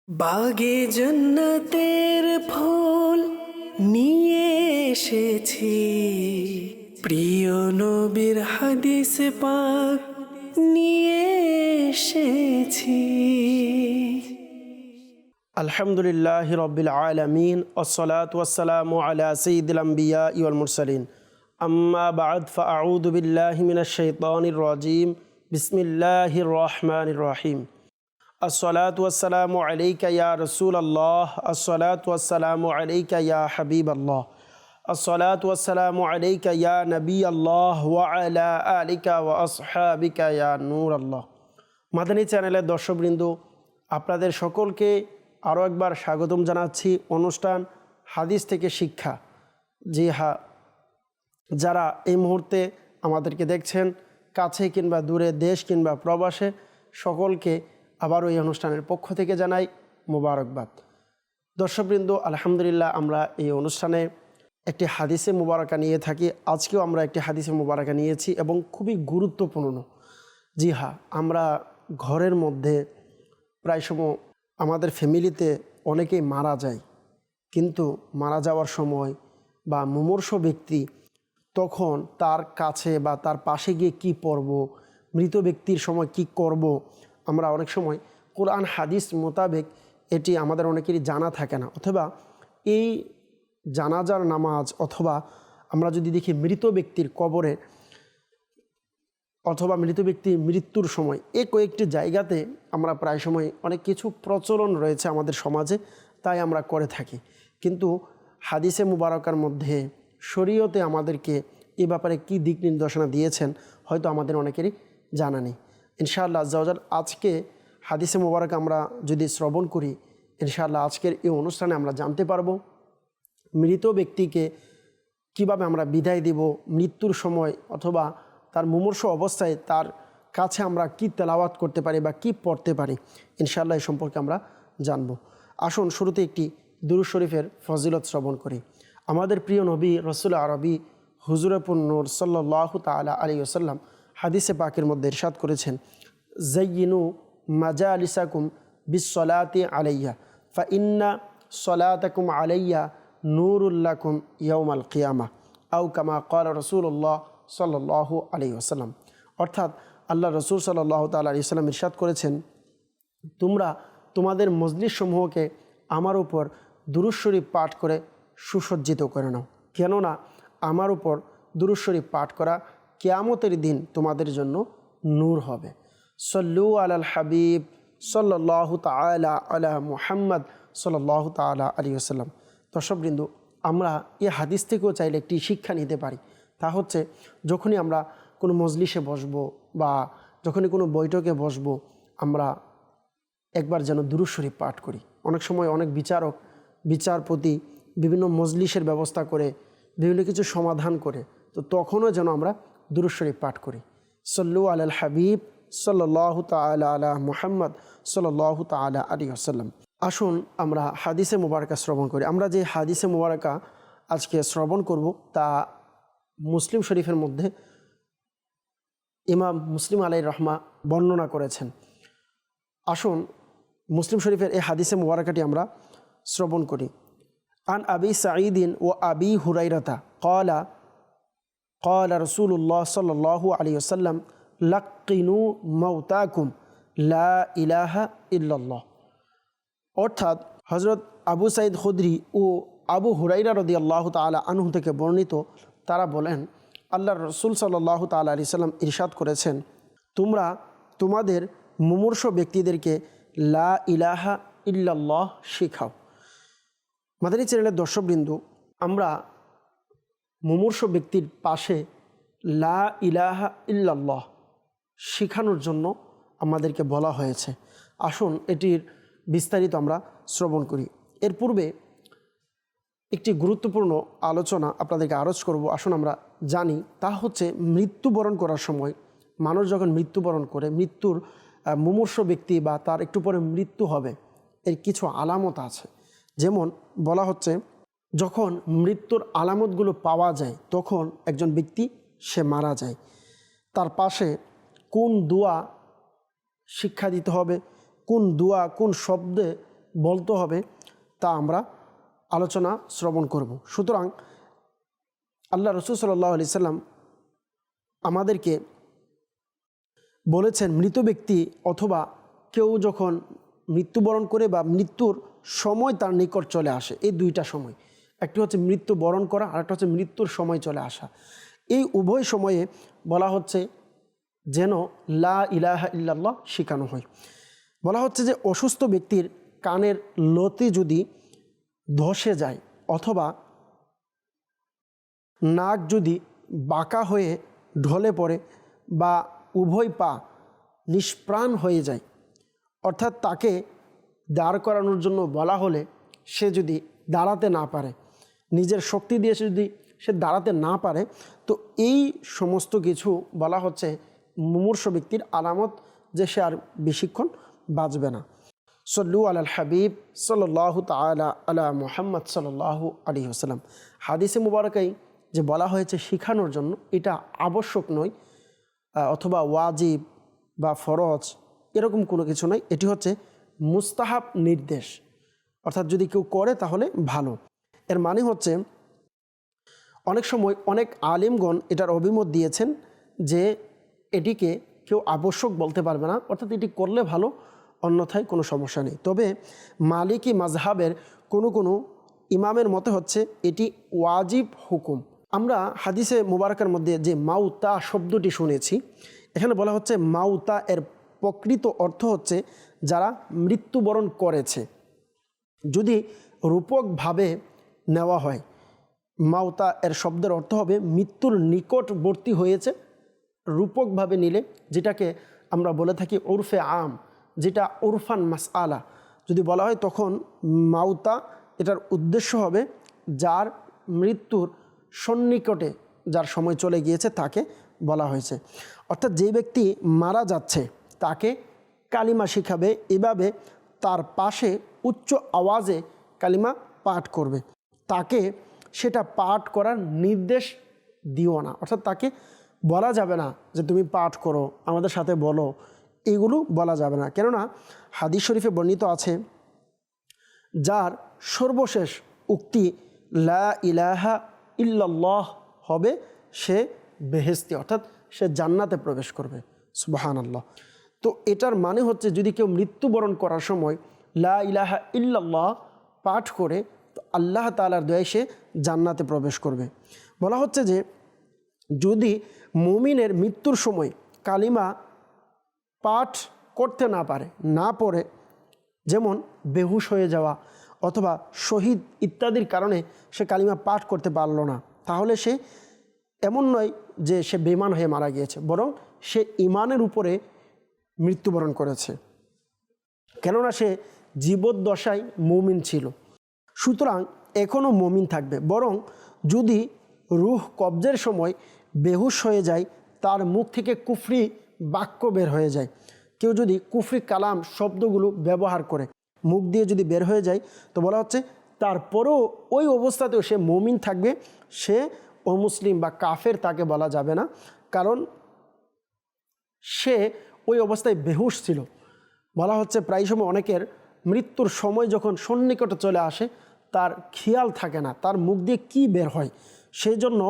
বাগে জন্নতের ফুল নিয়ে এসেছি, প্রিয় নবীর হাদিস পাক নিয়ে এসেছি। আলহামদুলিল্লাহি রাব্বিল আলামিন ওয়াসসালাতু ওয়াসসালামু আলা সাইয়্যিদিল আমবিয়া ওয়াল মুরসালিন আম্মা বা'দ ফাআউযু বিল্লাহি মিনাশ শাইতানির রাজীম বিসমিল্লাহির রহমানির রহিম। আসসালাতু ওয়াসসালামু আলাইকা ইয়া রাসূলাল্লাহ, আসসালাতু ওয়াসসালামু আলাইকা ইয়া হাবিবাল্লাহ, আসসালাতু ওয়াসসালামু আলাইকা ইয়া নবিয়াল্লাহ ওয়া আলা আলিকা ওয়া আসহাবিকা ইয়া নূরাল্লাহ। মাদানী চ্যানেলের দর্শকবৃন্দ, আপনাদের সকলকে আরও একবার স্বাগতম জানাচ্ছি অনুষ্ঠান হাদিস থেকে শিক্ষা। জি হ্যাঁ, যারা এই মুহূর্তে আমাদেরকে দেখছেন কাছে কিংবা দূরে, দেশ কিংবা প্রবাসে, সকলকে আবারও এই অনুষ্ঠানের পক্ষ থেকে জানাই মোবারকবাদ। দর্শকবৃন্দ, আলহামদুলিল্লাহ, আমরা এই অনুষ্ঠানে একটি হাদিসে মুবারাকা নিয়ে থাকি। আজকেও আমরা একটি হাদিসে মুবারাকা নিয়েছি এবং খুবই গুরুত্বপূর্ণ। জি হ্যাঁ, আমরা ঘরের মধ্যে প্রায় সময় আমাদের ফ্যামিলিতে অনেকেই মারা যায়, কিন্তু মারা যাওয়ার সময় বা মুমূর্ষ ব্যক্তি, তখন তার কাছে বা তার পাশে গিয়ে কি পড়ব, মৃত ব্যক্তির সময় কি করব, আমরা অনেক সময় কোরআন হাদিস মোতাবেক এটি আমাদের অনেকেরই জানা থাকে না। অথবা এই জানাজার নামাজ, অথবা আমরা যদি দেখি মৃত ব্যক্তির কবরে অথবা মৃত ব্যক্তির মৃত্যুর সময়, এই কয়েকটি জায়গাতে আমরা প্রায় সময় অনেক কিছু প্রচলন রয়েছে আমাদের সমাজে, তাই আমরা করে থাকি। কিন্তু হাদিসে মুবারকার মধ্যে শরীয়তে আমাদেরকে এ ব্যাপারে কি দিক নির্দেশনা দিয়েছেন হয়তো আমাদের অনেকেরই জানা নেই। ইনশাআল্লাহ আজ্জাওয়াজাল আজকে হাদিসে মুবারক আমরা যদি শ্রবণ করি, ইনশাআল্লাহ আজকের এই অনুষ্ঠানে আমরা জানতে পারবো মৃত ব্যক্তিকে কিভাবে আমরা বিদায় দিব, মৃত্যুর সময় অথবা তার মুমূর্ষ অবস্থায় তার কাছে আমরা কি তেলাওয়াত করতে পারি বা কি পড়তে পারি, ইনশাআল্লাহ এই সম্পর্কে আমরা জানব। আসুন শুরুতে একটি দুরূদ শরীফের ফজিলত শ্রবণ করি। আমাদের প্রিয় নবী রসুল আরবি হুজুরে নূর সাল্লাল্লাহু তাআলা আলাইহি ওয়াসাল্লাম হাদিসে পাকের মধ্যে ইরশাদ করেছেন, যায়্যিনু মাজালিসাকুম বিসসালাতি আলাইয়া ফা ইন্না সলাতাকুম আলাইয়া নূরুল লাকুম ইয়াউমাল কিয়ামাহ আও কামা ক্বালা রাসূলুল্লাহ সাল্লাল্লাহু আলাইহি ওয়াসাল্লাম। অর্থাৎ আল্লাহ রসুল সাল্লাল্লাহু তাআলা আলাইহি ওয়াসাল্লাম ইরশাদ করেছেন, তোমরা তোমাদের মজলিস সমূহকে আমার উপর দুরূদ শরীফ পাঠ করে সুসজ্জিত করে নাও, কেননা আমার উপর দুরূদ শরীফ পাঠ করা কিয়ামতের দিন তোমাদের জন্য নূর হবে। সল্লু আলাল হাবিব সাল্লাল্লাহু তাআলা আলা মুহাম্মদ সাল্লাল্লাহু তাআলা আলাইহি ওয়াসাল্লাম। দর্শকবৃন্দ, আমরা এই হাদিস থেকেও চাইলে একটি শিক্ষা নিতে পারি। তা হচ্ছে, যখনই আমরা কোনো মজলিসে বসবো বা যখনই কোনো বৈঠকে বসবো, আমরা একবার যেন দুরূদ শরীফ পাঠ করি। অনেক সময় অনেক বিচারক, বিচারপতি বিভিন্ন মজলিসের ব্যবস্থা করে, বিভিন্ন কিছু সমাধান করে, তো তখনও যেন আমরা দুরূদ শরীফ পাঠ করি। সল্লু আলাল হাবিব সাল্লাল্লাহু তাআলা আলা মুহাম্মদ সাল্লাল্লাহু তাআলা আলাইহি ওয়াসাল্লাম। আসুন আমরা হাদিসে মুবারাকা শ্রবণ করি। আমরা যে হাদিসে মুবারাকা আজকে শ্রবণ করব তা মুসলিম শরীফের মধ্যে ইমাম মুসলিম আলাইহির রহমা বর্ণনা করেছেন। আসুন মুসলিম শরীফের এই হাদিসে মুবারাকাটি আমরা শ্রবণ করি। আন আবি সাঈদিন ও আবি হুরাইরাতা ক্বালা ক্বালা রাসূলুল্লাহ সাল্লাল্লাহু আলাইহি ওয়াসাল্লাম লাক্কিনু মাউতাকুম লা ইলাহা ইল্লাল্লাহ। অর্থাৎ হযরত আবু সাঈদ খুদরি ও আবু হুরাইরা রাদিয়াল্লাহু তাআলা আনহু থেকে বর্ণিত, তারা বলেন, আল্লাহর রাসূল সাল্লাল্লাহু তাআলা আলাইহি সাল্লাম ইরশাদ করেছেন, তোমরা তোমাদের মুমূর্ষ ব্যক্তিদেরকে লা ইলাহা ইল্লাল্লাহ শেখাও। মাদানী চ্যানেলের দর্শকবৃন্দ, আমরা মুমূর্ষ ব্যক্তির পাশে লা ইলাহা ইল্লাল্লাহ শেখানোর জন্য আমাদেরকে বলা হয়েছে। আসুন এটির বিস্তারিত আমরা শ্রবণ করি। এর পূর্বে একটি গুরুত্বপূর্ণ আলোচনা আপনাদেরকে আরজ করব। আসুন আমরা জানি, তা হচ্ছে মৃত্যুবরণ করার সময় মানুষ যখন মৃত্যুবরণ করে, মৃত্যুর মুমূর্ষ ব্যক্তি বা তার একটু পরে মৃত্যু হবে, এর কিছু আলামত আছে। যেমন বলা হচ্ছে, যখন মৃত্যুর আলামতগুলো পাওয়া যায় তখন একজন ব্যক্তি সে মারা যায়। তার পাশে কোন দোয়া শিক্ষা দিতে হবে, কোন দোয়া কোন শব্দে বলতে হবে তা আমরা আলোচনা শ্রবণ করব। সুতরাং আল্লাহ রসুল সাল্লাল্লাহু আলাইহি সাল্লাম আমাদেরকে বলেছেন, মৃত ব্যক্তি অথবা কেউ যখন মৃত্যুবরণ করে বা মৃত্যুর সময় তার নিকট চলে আসে, এই দুইটা সময়, একটি হচ্ছে মৃত্যুবরণ করা আর একটা হচ্ছে মৃত্যুর সময় চলে আসা, এই উভয় সময়ে বলা হচ্ছে যেন লা ইলাহা ইল্লাল্লাহ শেখানো হয়। বলা হচ্ছে যে অসুস্থ ব্যক্তির কানের লতি যদি ধসে যায় অথবা নাক যদি বাঁকা হয়ে ঢলে পড়ে বা উভয় পা নিষ্প্রাণ হয়ে যায়, অর্থাৎ তাকে দাঁড় করানোর জন্য বলা হলে সে যদি দাঁড়াতে না পারে, নিজের শক্তি দিয়ে যদি সে দাঁড়াতে না পারে, তো এই সমস্ত কিছু বলা হচ্ছে মুমূর্ষ ব্যক্তির আলামত যে সে আর বেশিক্ষণ বাঁচবে না। সল্লু আলাল হাবিব সাল্লাল্লাহু তাআলা আলা মুহাম্মদ সাল্লাল্লাহু আলাইহি ওয়াসাল্লাম। হাদিসে মুবারকাই যে বলা হয়েছে শেখানোর জন্য, এটা আবশ্যক নয় অথবা ওয়াজিব বা ফরজ এরকম কোনো কিছু নয়, এটি হচ্ছে মুস্তাহাব নির্দেশ, অর্থাৎ যদি কেউ করে তাহলে ভালো। এর মানে হচ্ছে অনেক সময় অনেক আলিমগণ এটার অভিমত দিয়েছেন যে এটিকে কেউ আবশ্যক বলতে পারবে না, অর্থাৎ এটি করলে ভালো, অন্যথায় কোনো সমস্যা নেই। তবে মালিকি মাজহাবের কোনো ইমামের মতে হচ্ছে এটি ওয়াজিব হুকুম। আমরা হাদিসে মুবারকের মধ্যে যে মাউতা শব্দটি শুনেছি, এখানে বলা হচ্ছে মাউতা এর প্রকৃত অর্থ হচ্ছে যারা মৃত্যুবরণ করেছে। যদি রূপকভাবে নেওয়া হয়, মাউতা এর শব্দের অর্থ হবে মৃত্যুর নিকটবর্তী হয়েছে। রূপকভাবে নিলে যেটাকে আমরা বলে থাকি উরফে আম, যেটা উরফান মাসআলা যদি বলা হয়, তখন মাউতা এটার উদ্দেশ্য হবে যার মৃত্যুর সন্নিকটে যার সময় চলে গিয়েছে তাকে বলা হয়েছে। অর্থাৎ যে ব্যক্তি মারা যাচ্ছে তাকে কালিমা শিখাবে, এভাবে তার পাশে উচ্চ আওয়াজে কালিমা পাঠ করবে, তাকে সেটা পাঠ করার নির্দেশ দিও না, অর্থাৎ তাকে বলা যাবে না যে তুমি পাঠ করো, আমাদের সাথে বলো, এগুলো বলা যাবে না। কেননা হাদিস শরীফে বর্ণিত আছে, যার সর্বশেষ উক্তি লা ইলাহা ইল্লাল্লাহ হবে সে বেহেশতি, অর্থাৎ সে জান্নাতে প্রবেশ করবে। সুবহানাল্লাহ। তো এটার মানে হচ্ছে যদি কেউ মৃত্যুবরণ করার সময় লা ইলাহা ইল্লাল্লাহ পাঠ করে, তো আল্লাহ তাআলার দয়ায় সে জান্নাতে প্রবেশ করবে। বলা হচ্ছে যে যদি মুমিনের মৃত্যুর সময় কালিমা পাঠ করতে না পড়ে, যেমন বেহুশ হয়ে যাওয়া অথবা শহীদ ইত্যাদির কারণে সে কালিমা পাঠ করতে পারল না, তাহলে সে এমন নয় যে সে বেঈমান হয়ে মারা গিয়েছে, বরং সে ঈমানের উপরে মৃত্যুবরণ করেছে, কেননা সে জীবদ্দশায় মুমিন ছিল। সুতরাং এখনও মুমিন থাকবে, বরং যদি রূহ কবজের সময় বেহুশ হয়ে যায়, তার মুখ থেকে কুফরি বাক্য বের হয়ে যায়, কেউ যদি কুফরি কালাম শব্দগুলো ব্যবহার করে মুখ দিয়ে যদি বের হয়ে যায়, তো বলা হচ্ছে তারপরেও ওই অবস্থাতেও সে মুমিন থাকবে, সে অমুসলিম বা কাফের তাকে বলা যাবে না, কারণ সে ওই অবস্থায় বেহুশ ছিল। বলা হচ্ছে প্রায় সময় অনেকের মৃত্যুর সময় যখন সন্নিকটে চলে আসে তার খেয়াল থাকে না তার মুখ দিয়ে কি বের হয়, সেই জন্য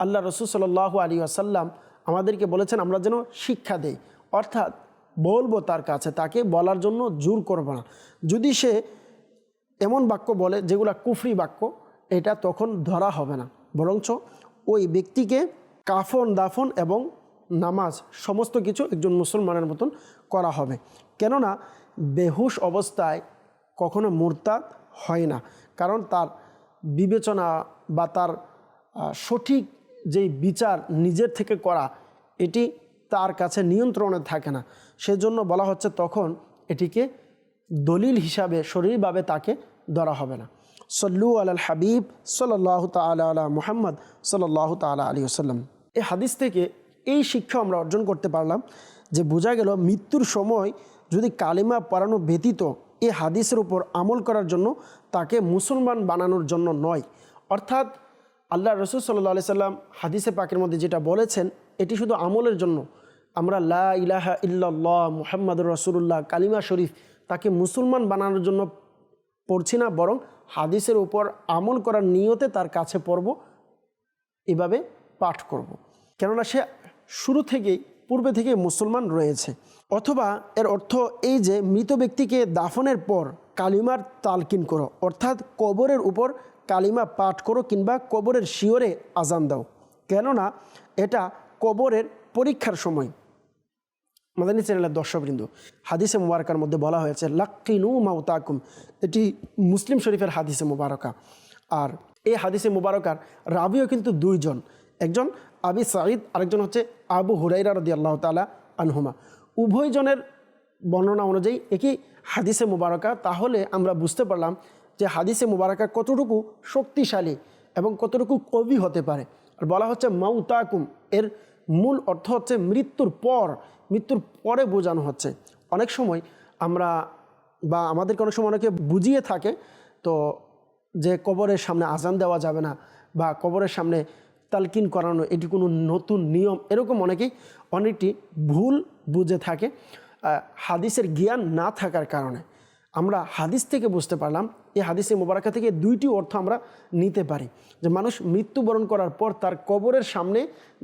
আল্লাহ রসুল সাল্লাল্লাহু আলাইহি ওয়াসাল্লাম আমাদেরকে বলেছেন আমরা যেন শিক্ষা দেই, অর্থাৎ বলবো তার কাছে, তাকে বলার জন্য জোর করব না। যদি সে এমন বাক্য বলে যেগুলা কুফরি বাক্য, এটা তখন ধরা হবে না, বরঞ্চ ওই ব্যক্তিকে কাফন দাফন এবং নামাজ সমস্ত কিছু একজন মুসলমানের মতন করা হবে। কেননা বেহুশ অবস্থায় কখনো মুরতাদ হয় না, কারণ তার বিবেচনা বা তার সঠিক যেই বিচার নিজের থেকে করা, এটি তার কাছে নিয়ন্ত্রণে থাকে না, সেজন্য বলা হচ্ছে তখন এটিকে দলিল হিসাবে শরীরভাবে তাকে ধরা হবে না। সল্লু আলাল হাবিব সাল্লাল্লাহু তাআলা আলা মুহাম্মদ সাল্লাল্লাহু তাআলা আলাইহি ওয়াসাল্লাম। এই হাদিস থেকে এই শিক্ষা আমরা অর্জন করতে পারলাম যে বোঝা গেল মৃত্যুর সময় যদি কালিমা পড়ানো ব্যতীত এই হাদিসের উপর আমল করার জন্য তাকে মুসলমান বানানোর জন্য নয়, অর্থাৎ আল্লাহ রসুল সাল্লাল্লাহু আলাইহি সাল্লাম হাদিসে পাকের মধ্যে যেটা বলেছেন এটি শুধু আমলের জন্য। আমরা লা ইলাহা ইল্লাল্লাহ মুহাম্মাদুর রাসূলুল্লাহ কালিমা শরীফ তাকে মুসলমান বানানোর জন্য পড়ছি না, বরং হাদিসের উপর আমল করার নিয়তে তার কাছে পড়ব, এভাবে পাঠ করব। কেননা সে শুরু থেকেই পূর্বে থেকেই মুসলমান রয়েছে। অথবা এর অর্থ এই যে মৃত ব্যক্তিকে দাফনের পর কালিমার তালকিন করো, অর্থাৎ কবরের উপর কালিমা পাঠ করো কিংবা কবরের শিওরে আজান দাও। কেননা এটা কবরের পরীক্ষার সময়। মাদানী চ্যানেলের দর্শকবৃন্দ, হাদিসে মুবারকার মধ্যে বলা হয়েছে লাক্কিনু মাউতাকুম, এটি মুসলিম শরীফের হাদিসে মুবারকা। আর এই হাদিসে মুবারকার রাবিও কিন্তু দুইজন, একজন আবি সাঈদ, আরেকজন হচ্ছে আবু হুরাইরা রাদিয়াল্লাহু তাআলা আনহুমা। উভয়জনের বর্ণনা অনুযায়ী একই হাদিসে মুবারকা। তাহলে আমরা বুঝতে পারলাম যে হাদিসে মুবারকা কতটুকু শক্তিশালী এবং কতটুকু কবি হতে পারে। আর বলা হচ্ছে মাউতাকুম, এর মূল অর্থ হচ্ছে মৃত্যুর পর, মৃত্যুর পরে বোঝানো হচ্ছে। অনেক সময় আমরা বা আমাদেরকে অনেক সময় অনেকে বুঝিয়ে থাকে তো যে কবরের সামনে আজান দেওয়া যাবে না বা কবরের সামনে তালকিন করানো এটি কোনো নতুন নিয়ম, এরকম অনেকটি ভুল বুঝে থাকে হাদিসের জ্ঞান না থাকার কারণে। আমরা হাদিস থেকে বুঝতে পারলাম, এই হাদিসে মুবারকা থেকে দুইটি অর্থ আমরা নিতে পারি, যে মানুষ মৃত্যুবরণ করার পর তার কবরের সামনে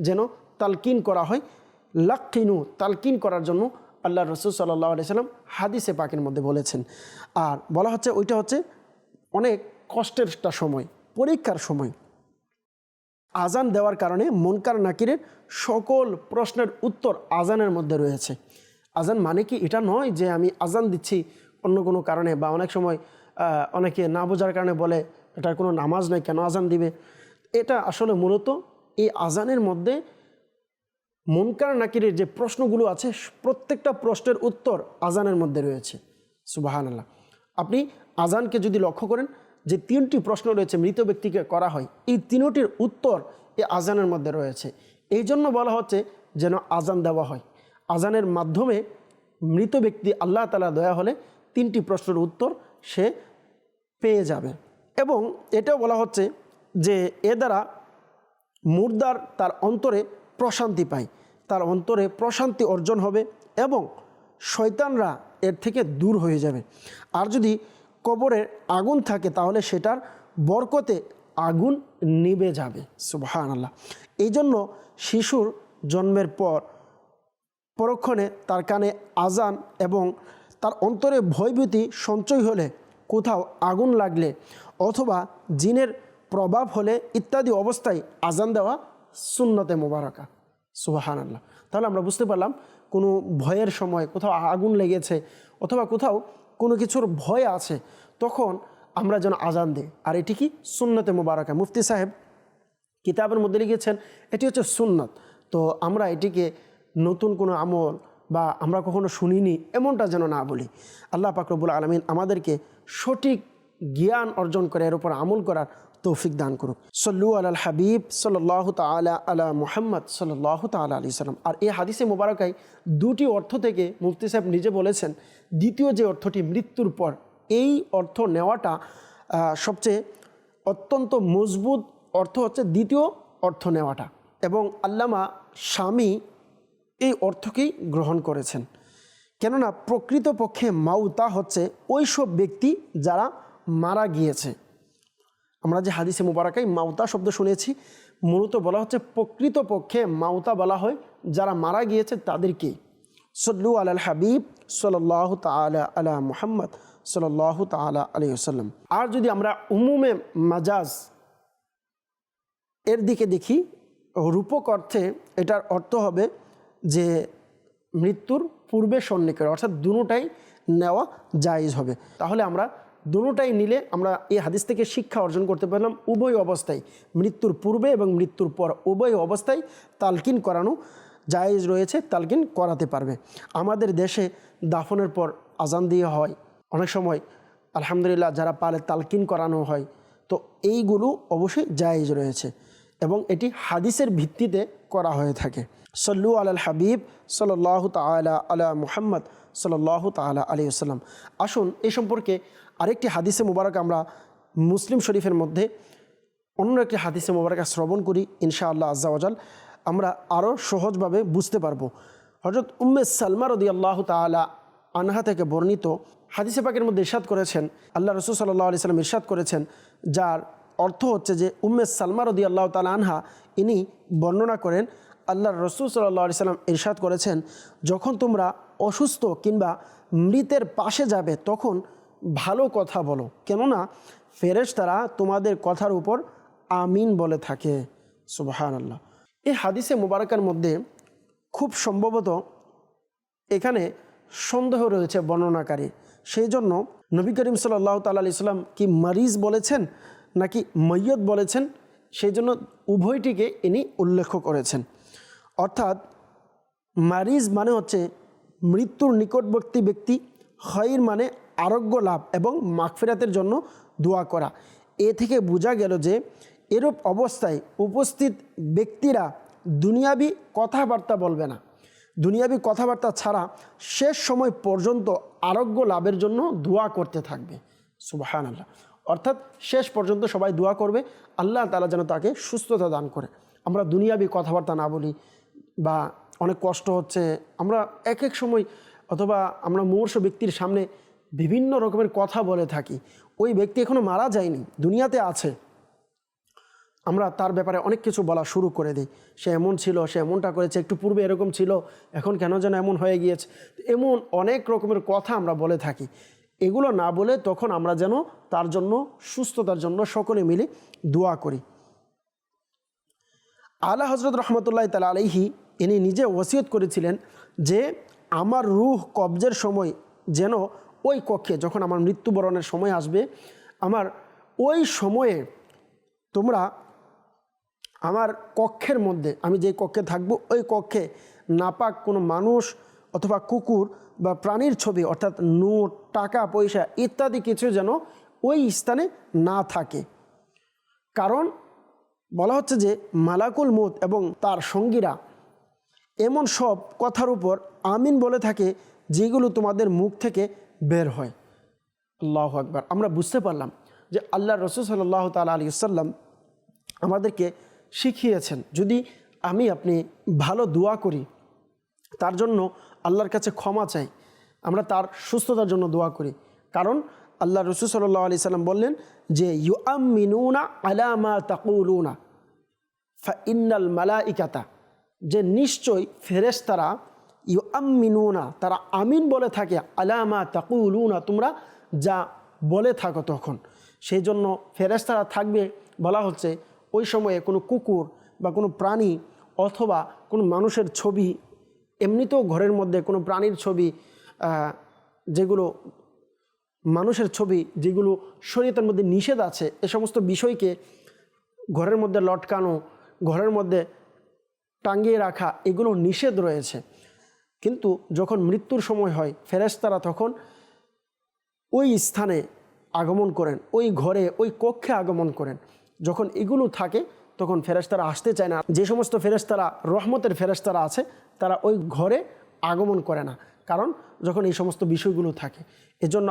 যেন তালকিন করা হয়। লাক্কিনু, তালকিন করার জন্য আল্লাহ রসুল সাল্লাল্লাহু আলাইহি সাল্লাম হাদিসে পাকের মধ্যে বলেছেন। আর বলা হচ্ছে ওইটা হচ্ছে অনেক কষ্টের একটা সময়, পরীক্ষার সময়। আজান দেওয়ার কারণে মুনকার নাকিরের সকল প্রশ্নের উত্তর আজানের মধ্যে রয়েছে। আজান মানে কি এটা নয় যে আমি আজান দিচ্ছি অন্য কোনো কারণে, বা অনেক সময় অনেকে না বোঝার কারণে বলে এটার কোনো নামাজ নেই, কেন আজান দিবে। এটা আসলে মূলত এই আজানের মধ্যে মুনকার নাকিরের যে প্রশ্নগুলো আছে প্রত্যেকটা প্রশ্নের উত্তর আজানের মধ্যে রয়েছে। সুবহানাল্লাহ। আপনি আজানকে যদি লক্ষ্য করেন, যে 3টি প্রশ্ন রয়েছে মৃত ব্যক্তিকে করা হয়, এই 3টির উত্তর এই আজানের মধ্যে রয়েছে। এই জন্য বলা হচ্ছে যেন আজান দেওয়া হয়। আজানের মাধ্যমে মৃত ব্যক্তি আল্লাহ তাআলা দয়া হলে 3টি প্রশ্নের উত্তর সে পেয়ে যাবে। এবং এটাও বলা হচ্ছে যে এ দ্বারা মুর্দার তার অন্তরে প্রশান্তি পায়, তার অন্তরে প্রশান্তি অর্জন হবে এবং শয়তানরা এর থেকে দূর হয়ে যাবে। আর যদি কবরে আগুন থাকে তাহলে সেটার বরকতে আগুন নিভে যাবে। সুবহানাল্লাহ। এই জন্য শিশুর জন্মের পর পরক্ষণে তার কানে আজান এবং তার অন্তরে ভয়ভীতি সঞ্চয় হলে, কোথাও আগুন লাগলে অথবা জিনের প্রভাব হলে ইত্যাদি অবস্থায় আজান দেওয়া সুন্নতে মুবারাকা। সুবহানাল্লাহ। তাহলে আমরা বুঝতে পারলাম কোনো ভয়ের সময় কোথাও আগুন লেগেছে অথবা কোথাও কোনো কিছুর ভয় আছে, তখন আমরা যেন আজান দিই। আর এটি কি সুন্নতে মুবারাকা। মুফতি সাহেব কিতাবের মধ্যে লিখেছেন এটি হচ্ছে সুন্নত। তো আমরা এটিকে নতুন কোনো আমল বা আমরা কখনো শুনিনি এমনটা যেন না বলি। আল্লাহ পাক রব্বুল আলামিন আমাদেরকে সঠিক জ্ঞান অর্জন করে এর উপর আমল করার তৌফিক দান করুক। সল্লু আলাল হাবিব সাল্লাল্লাহু তাআলা আলা মুহাম্মদ সাল্লাল্লাহু তাআলা আলাইহি সাল্লাম। আর এই হাদিসে মুবারাকায় 2টি অর্থ থেকে মুফতি সাহেব নিজে বলেছেন, দ্বিতীয় যে অর্থটি মৃত্যুর পর, এই অর্থ নেওয়াটা সবচেয়ে অত্যন্ত মজবুত অর্থ হচ্ছে দ্বিতীয় অর্থ নেওয়াটা। এবং আল্লামা শামী এই অর্থকেই গ্রহণ করেছেন। কেননা প্রকৃতপক্ষে মাউতা হচ্ছে ওই সব ব্যক্তি যারা মারা গিয়েছে। আমরা যে হাদিসে মুবারাকায় মাউতা শব্দ শুনেছি, মূলত বলা হচ্ছে প্রকৃতপক্ষে মাউতা বলা হয় যারা মারা গিয়েছে তাদেরকেই। সল্লু আলাল হাবিব সাল্লাল্লাহু তাআলা আলা মুহাম্মদ সাল্লাল্লাহু তাআলা আলাইহি ওয়াসাল্লাম। আর যদি আমরা উমুমে মাজাজ এর দিকে দেখি, রূপক অর্থে এটার অর্থ হবে যে মৃত্যুর পূর্বে সন্নিকট, অর্থাৎ দুটোটাই নেওয়া জায়েজ হবে। তাহলে আমরা দুটোটাই নিলে আমরা এই হাদিস থেকে শিক্ষা অর্জন করতে পারলাম উভয় অবস্থায়, মৃত্যুর পূর্বে এবং মৃত্যুর পর উভয় অবস্থায় তালকিন করানো জায়েজ রয়েছে, তালকিন করাতে পারবে। আমাদের দেশে দাফনের পর আজান দিয়ে হয়, অনেক সময় আলহামদুলিল্লাহ যারা পারে তালকিন করানো হয়। তো এইগুলো অবশ্যই জায়েজ রয়েছে এবং এটি হাদিসের ভিত্তিতে করা হয়ে থাকে। সল্লু আলাল হাবিব সাল্লাল্লাহু তাআলা আলা মুহাম্মদ সাল্লাল্লাহু তাআলা আলাইহি ওয়াসাল্লাম। আসুন এই সম্পর্কে আরেকটি হাদিসে মুবারক আমরা মুসলিম শরীফের মধ্যে অন্য একটি হাদিসে মুবারক শ্রবণ করি। ইনশাআল্লাহ আজ্জা ওয়াজাল আমরা আরও সহজভাবে বুঝতে পারবো। হযরত উম্মে সালমা রাদিয়াল্লাহু তাআলা আনহা থেকে বর্ণিত, হাদিসে পাকের মধ্যে ইরশাদ করেছেন, আল্লাহ রাসূল সাল্লাল্লাহু আলাইহি সাল্লাম ইরশাদ করেছেন, যার অর্থ হচ্ছে যে উম্মে সালমা রাদিয়াল্লাহু তাআলা আনহা ইনি বর্ণনা করেন, আল্লাহর রাসূল সাল্লাল্লাহু আলাইহি সাল্লাম ইরশাদ করেছেন, যখন তোমরা অসুস্থ কিংবা মৃতের পাশে যাবে তখন ভালো কথা বলো, কেননা ফেরেশতারা তোমাদের কথার উপর আমিন বলে থাকে। সুবহানাল্লাহ। এই হাদিসে মুবারাকার মধ্যে খুব সম্ভবত এখানে সন্দেহ রয়েছে বর্ণনাকারী, সেই জন্য নবী করিম সাল্লাল্লাহু তাআলা আলাইহি সাল্লাম কি মারিজ বলেছেন নাকি মাইয়ত বলেছেন, সেই জন্য উভয়টিকে ইনি উল্লেখ করেছেন। অর্থাৎ মারিজ মানে হচ্ছে মৃত্যুর নিকটবর্তী ব্যক্তি, খৈর মানে আরোগ্য লাভ এবং মাগফিরাতের জন্য দোয়া করা। এ থেকে বোঝা গেল যে এরূপ অবস্থায় উপস্থিত ব্যক্তিরা দুনিয়াবি কথাবার্তা বলবে না, দুনিয়াবি কথাবার্তা ছাড়া শেষ সময় পর্যন্ত আরোগ্য লাভের জন্য দোয়া করতে থাকবে। সুবহানাল্লাহ। অর্থাৎ শেষ পর্যন্ত সবাই দোয়া করবে আল্লাহ তাআলা যেন তাকে সুস্থতা দান করে। আমরা দুনিয়াবি কথাবার্তা না বলি, বা অনেক কষ্ট হচ্ছে আমরা এক এক সময়, অথবা আমরা মুমূর্ষ ব্যক্তির সামনে বিভিন্ন রকমের কথা বলে থাকি। ওই ব্যক্তি এখনও মারা যায়নি, দুনিয়াতে আছে, আমরা তার ব্যাপারে অনেক কিছু বলা শুরু করে দিই। সে এমন ছিল, সে এমনটা করেছে, একটু পূর্বে এরকম ছিল, এখন কেন যেন এমন হয়ে গিয়েছে, এমন অনেক রকমের কথা আমরা বলে থাকি। এগুলো না বলে তখন আমরা যেন তার জন্য, সুস্থতার জন্য সকলে মিলে দোয়া করি। আলা হযরত রাহমাতুল্লাহি তাআলা আলাইহি ইনি নিজে ওসিয়ত করেছিলেন যে আমার রূহ কবজের সময় যেন ওই কক্ষে, যখন আমার মৃত্যুবরণের সময় আসবে, আমার ওই সময়ে তোমরা আমার কক্ষের মধ্যে, আমি যে কক্ষে থাকবো ওই কক্ষে নাপাক কোনো মানুষ অথবা কুকুর বা প্রাণীর ছবি, অর্থাৎ নোট, টাকা পয়সা ইত্যাদি কিছু যেন ওই স্থানে না থাকে। কারণ বলা হচ্ছে যে মালাকুল মউত এবং তার সঙ্গীরা এমন সব কথার উপর আমিন বলে থাকে যেগুলো তোমাদের মুখ থেকে বের হয়। আল্লাহু আকবার। আমরা বুঝতে পারলাম যে আল্লাহর রাসূল সাল্লাল্লাহু তাআলা আলাইহি ওয়াসাল্লাম আমাদেরকে শিখিয়েছেন, যদি আমি আপনি ভালো দোয়া করি, তার জন্য আল্লাহর কাছে ক্ষমা চাই, আমরা তার সুস্থতার জন্য দোয়া করি। কারণ আল্লাহ রাসূল সাল্লাল্লাহু আলাইহি সাল্লাম বললেন যে ইউআমিনুনা আলা মা তাকুলুনা ফাইন্নাল মালাইকাতা, যে নিশ্চয় ফেরেশতারা ইউআমিনুনা, তারা আমিন বলে থাকে, আলা মা তাকুলুনা, তোমরা যা বলে থাকো তখন। সেই জন্য ফেরেশতারা থাকবে, বলা হচ্ছে ওই সময়ে কোনো কুকুর বা কোনো প্রাণী অথবা কোনো মানুষের ছবি, এমনিতেও ঘরের মধ্যে কোনো প্রাণীর ছবি, যেগুলো মানুষের ছবি, যেগুলো শরীয়তের মধ্যে নিষেধ আছে, এ সমস্ত বিষয়কে ঘরের মধ্যে লটকানো, ঘরের মধ্যে টাঙিয়ে রাখা, এগুলো নিষেধ রয়েছে। কিন্তু যখন মৃত্যুর সময় হয়, ফেরেশতারা তখন ওই স্থানে আগমন করেন, ওই ঘরে, ওই কক্ষে আগমন করেন। যখন এগুলো থাকে তখন ফেরেশতারা আসতে চায় না। যে সমস্ত ফেরেশতারা রহমতের ফেরেশতারা আছে, তারা ওই ঘরে আগমন করে না, কারণ যখন এই সমস্ত বিষয়গুলো থাকে। এজন্য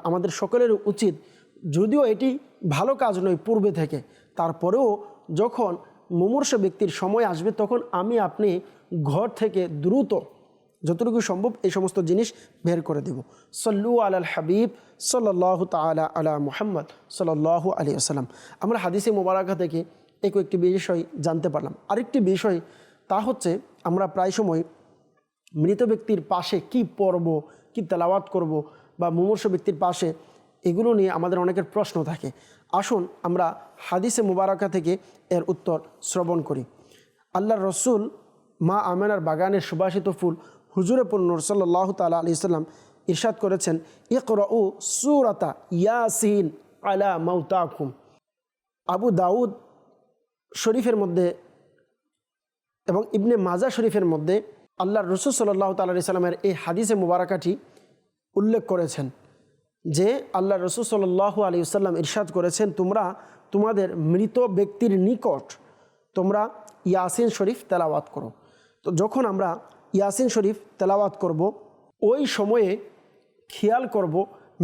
আমাদের সকলের উচিত, যদিও এটি ভালো কাজ নয় পূর্বে থেকে, তারপরেও যখন মুমূর্ষ ব্যক্তির সময় আসবে তখন আমি আপনি ঘর থেকে দ্রুত যতটুকু সম্ভব এই সমস্ত জিনিস বের করে দেব। সল্লু আলাল হাবিব সাল্লাল্লাহু তাআলা আলা মুহাম্মদ সাল্লাল্লাহু আলাইহি ওয়াসাল্লাম। আমরা হাদিসে মুবারাকা থেকে একটি বিষয় জানতে পারলাম। আরেকটি বিষয়, তা হচ্ছে আমরা প্রায় সময় মৃত ব্যক্তির পাশে কি পড়ব, কি তেলাওয়াত করব, বা মুমূর্ষ ব্যক্তির পাশে, এগুলো নিয়ে আমাদের অনেকের প্রশ্ন থাকে। আসুন আমরা হাদিসে মুবারাকা থেকে এর উত্তর শ্রবণ করি। আল্লাহর রসুল মা আমেনার বাগানের সুবাসিত ফুল হুজুরে নূর সাল্লাল্লাহু তাআলা আলাইহি সাল্লাম ইরশাদ করেছেন, ইকরাউ সূরাতা ইয়াসিন আলা মাউতাকুম। আবু দাউদ শরীফের মধ্যে এবং ইবনে মাজা শরীফের মধ্যে আল্লাহর রসুল সাল্লাল্লাহু তাআলা আলাইহি সাল্লামের এই হাদিসে মুবারাকাটি উল্লেখ করেছেন যে আল্লাহর রসুল সাল্লাল্লাহু আলাইহি সাল্লাম ইরশাদ করেছেন, তোমরা তোমাদের মৃত ব্যক্তির নিকট তোমরা ইয়াসিন শরীফ তেলাওয়াত করো। তো যখন আমরা ইয়াসিন শরীফ তেলাওয়াত করব, ওই সময়ে খেয়াল করব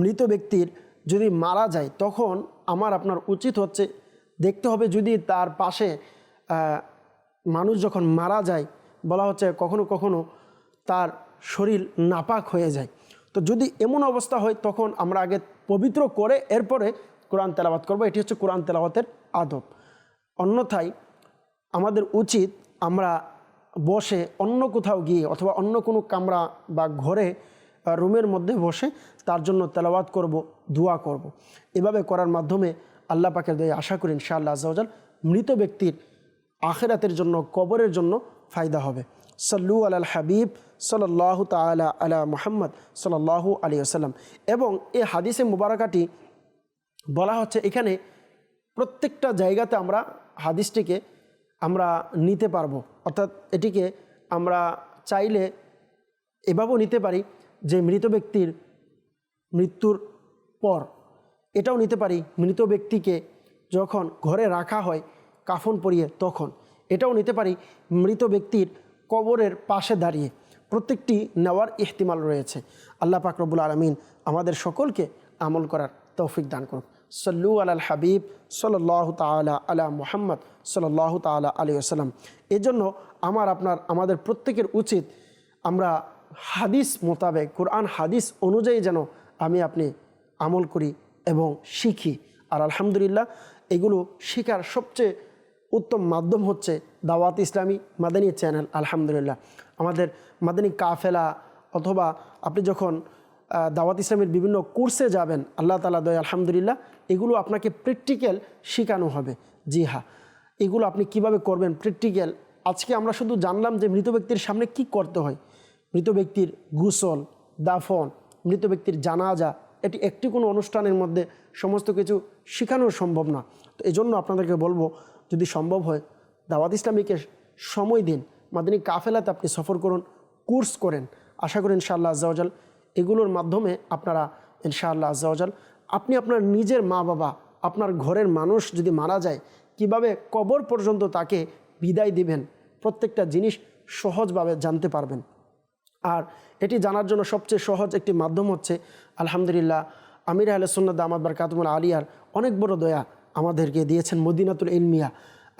মৃত ব্যক্তির যদি মারা যায়, তখন আমার আপনার উচিত হচ্ছে দেখতে হবে, যদি তার পাশে মানুষ যখন মারা যায়, বলা হচ্ছে কখনো কখনো তার শরীর নাপাক হয়ে যায়, তো যদি এমন অবস্থা হয় তখন আমরা আগে পবিত্র করে এরপরে কোরআন তেলাওয়াত করব। এটি হচ্ছে কোরআন তেলাওয়াতের আদব। অন্যথায় আমাদের উচিত আমরা বসে অন্য কোথাও গিয়ে অথবা অন্য কোনো কামরা বা ঘরে রুমের মধ্যে বসে তার জন্য তেলাওয়াত করব, দোয়া করব। এভাবে করার মাধ্যমে আল্লাহ পাকের দয়া আশা করি ইনশাআল্লাহ আজ্জা ওয়া জাল মৃত ব্যক্তির আখিরাতের জন্য, কবরের জন্য ফায়দা হবে। সাল্লু আলাল হাবিব সাল্লাল্লাহু তাআলা আলা মুহাম্মদ সাল্লাল্লাহু আলাইহি ওয়াসাল্লাম। এবং এই হাদিসে মুবারাকাটি বলা হচ্ছে এখানে প্রত্যেকটা জায়গাতে আমরা হাদিসটিকে আমরা নিতে পারবো, অর্থাৎ এটিকে আমরা চাইলে এভাবেও নিতে পারি যে মৃত ব্যক্তির মৃত্যুর পর, এটাও নিতে পারি মৃত ব্যক্তিকে যখন ঘরে রাখা হয় কাফন পরিয়ে তখন, এটাও নিতে পারি মৃত ব্যক্তির কবরের পাশে দাঁড়িয়ে। প্রত্যেকটি নেওয়ার ইহতিমাল রয়েছে। আল্লাহ পাক রব্বুল আলামিন আমাদের সকলকে আমল করার তৌফিক দান করুন। সাল্লু আলাল হাবিব সাল্লাল্লাহু তাআলা আলা মুহাম্মদ সাল্লাল্লাহু তাআলা আলাইহি ওয়াসাল্লাম। এজন্য আমাদের প্রত্যেকের উচিত আমরা হাদিস মোতাবেক, কোরআন হাদিস অনুযায়ী যেন আপনি আমল করি এবং শিখি। আর আলহামদুলিল্লাহ এগুলো শেখার সবচেয়ে উত্তম মাধ্যম হচ্ছে দাওয়াত ইসলামী মাদানী চ্যানেল। আলহামদুলিল্লাহ আমাদের মাদানী কাফেলা অথবা আপনি যখন দাওয়াত ইসলামের বিভিন্ন কোর্সে যাবেন, আল্লাহ তাআলা দয়া আলহামদুলিল্লাহ এগুলো আপনাকে প্র্যাকটিক্যাল শেখানো হবে। জি হ্যাঁ, এগুলো আপনি কিভাবে করবেন প্র্যাকটিক্যাল। আজকে আমরা শুধু জানলাম যে মৃত ব্যক্তির সামনে কি করতে হয়, মৃত ব্যক্তির গোসল, দাফন, মৃত ব্যক্তির জানাজা, এটি একটি কোনো অনুষ্ঠানের মধ্যে সমস্ত কিছু শেখানো সম্ভব না। তো এই জন্য আপনাদেরকে বলবো যদি সম্ভব হয় দাওয়াত ইসলামীকে সময় দিন, মাদানী কাফেলাতে আপনি সফর করুন, কোর্স করেন। আশা করি ইনশাআল্লাহ আজ্জা ওয়া জাল এগুলোর মাধ্যমে আপনারা ইনশাআল্লাহ আজ্জা ওয়া জাল আপনি আপনার নিজের মা বাবা, আপনার ঘরের মানুষ যদি মারা যায় কিভাবে কবর পর্যন্ত তাকে বিদায় দিবেন, প্রত্যেকটা জিনিস সহজভাবে জানতে পারবেন। আর এটি জানার জন্য সবচেয়ে সহজ একটি মাধ্যম হচ্ছে আলহামদুলিল্লাহ আমির আহলে সুন্নাত দামাত বারকাতুহুল আলিয়ার অনেক বড় দয়া আমাদেরকে দিয়েছেন মদিনাতুল ইলমিয়া।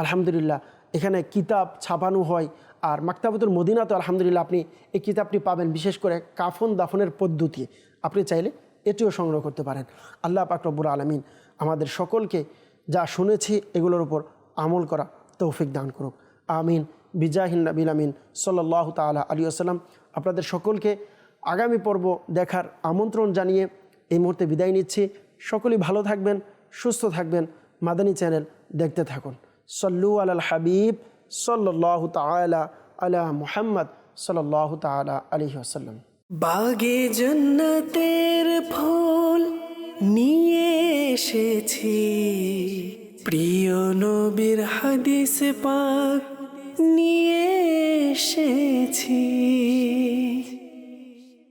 আলহামদুলিল্লাহ এখানে কিতাব ছাপানো হয়। আর মাকতাবাতুল মদিনাতে আলহামদুলিল্লাহ আপনি এই কিতাবটি পাবেন, বিশেষ করে কাফন দাফনের পদ্ধতি। আপনি চাইলে এটিও সংগ্রহ করতে পারেন। আল্লাহ পাক রব্বুল আলামিন আমাদের সকলকে যা শুনেছি এগুলোর উপর আমল করা তৌফিক দান করুক। আমিন বিজাহিন নবিল আমিন সাল্লাল্লাহু তাআলা আলাইহি ওয়াসাল্লাম। আপনাদের সকলকে আগামী পর্ব দেখার আমন্ত্রণ জানিয়ে এই মুহূর্তে বিদায় নিচ্ছি। সকলেই ভালো থাকবেন, সুস্থ থাকবেন, মাদানী চ্যানেল দেখতে থাকুন। সাল্লু আলাল হাবিব সাল্লাল্লাহু তাআলা আলা মুহাম্মদ সাল্লাল্লাহু তাআলা আলাইহি ওয়াসাল্লাম। বাগে জান্নাতের ফুল নিয়ে এসেছি, প্রিয় নবীর হাদিস পাক নিয়ে এসেছি।